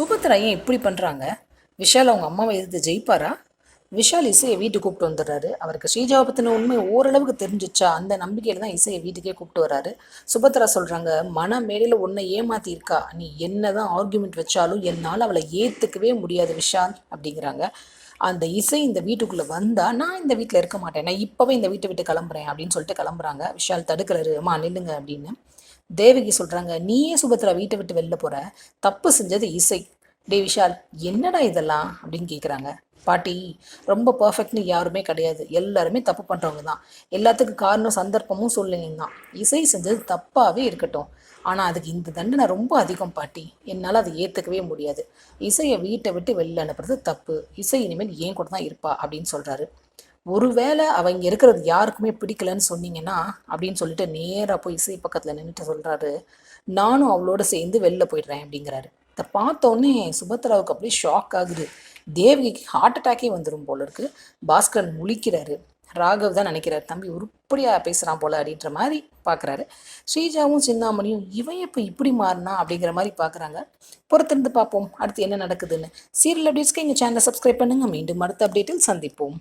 சுபத்ரா ஏன் இப்படி பண்ணுறாங்க? விஷால் அவங்க அம்மாவை எதிர்த்து ஜெயிப்பாரா? விஷால் இசையை வீட்டுக்கு கூப்பிட்டு வந்துடுறாரு. அவருக்கு ஸ்ரீஜாவை பற்றின உண்மை ஓரளவுக்கு தெரிஞ்சிச்சா அந்த நம்பிக்கையில் தான் இசையை வீட்டுக்கே கூப்பிட்டு வராரு. சுபத்ரா சொல்கிறாங்க, மன மேடையில் உன்னை ஏமாத்தியிருக்கா, நீ என்ன தான் ஆர்கியூமெண்ட் வச்சாலும் என்னால் அவளை ஏற்றுக்கவே முடியாது விஷால் அப்படிங்கிறாங்க. அந்த இசை இந்த வீட்டுக்குள்ளே வந்தால் நான் இந்த வீட்டில் இருக்க மாட்டேன், நான் இப்போவே இந்த வீட்டை விட்டு கிளம்புறேன் அப்படின்னு சொல்லிட்டு கிளம்புறாங்க. விஷால் தடுக்கிறாரு, அம்மா நில்லுங்க அப்படின்னு. தேவகி சொல்கிறாங்க, நீயே சுபத்ரா வீட்டை விட்டு வெளில போகிற, தப்பு செஞ்சது இசை. டே விஷால், என்னடா இதெல்லாம் அப்படின்னு கேட்குறாங்க. பாட்டி, ரொம்ப பர்ஃபெக்ட்னு யாருமே கிடையாது, எல்லாருமே தப்பு பண்ணுறவங்க தான். எல்லாத்துக்கும் காரணம் சந்தர்ப்பமும் சூழ்நிலையும் தான். இசை செஞ்சது தப்பாகவே இருக்கட்டும், ஆனால் அதுக்கு இந்த தண்டனை ரொம்ப அதிகம் பாட்டி, என்னால் அதை ஏற்றுக்கவே முடியாது. இசையை வீட்டை விட்டு வெளில அனுப்புறது தப்பு. இசை இனிமேல் ஏன் கூட தான் இருப்பா அப்படின்னு சொல்கிறாரு. ஒருவேளை அவங்க இருக்கிறது யாருக்குமே பிடிக்கலன்னு சொன்னீங்கன்னா அப்படின்னு சொல்லிட்டு நேராக போய் இசை பக்கத்தில் நின்றுட்டு சொல்கிறாரு, நானும் அவளோட சேர்ந்து வெளில போயிடுறேன் அப்படிங்கிறாரு. இதை பார்த்தோன்னே சுபத்ராவுக்கு அப்படியே ஷாக் ஆகுது. தேவகிக்கு ஹார்ட் அட்டாக்கே வந்துடும் போல இருக்கு. பாஸ்கரன் முழிக்கிறாரு. ராகவ் தான் நினைக்கிறாரு, தம்பி உருப்படியாக பேசுகிறான் போல அப்படின்ற மாதிரி பார்க்குறாரு. ஸ்ரீஜாவும் சிந்தாமணியும் இவன் இப்போ இப்படி மாறினா அப்படிங்கிற மாதிரி பார்க்குறாங்க. பொறுத்திருந்து பார்ப்போம் அடுத்து என்ன நடக்குதுன்னு. சீரியல் அப்டேட்ஸ்க்கு எங்கள் சேனலை சப்ஸ்கிரைப் பண்ணுங்கள். மீண்டும் அடுத்த அப்டேட்டில் சந்திப்போம்.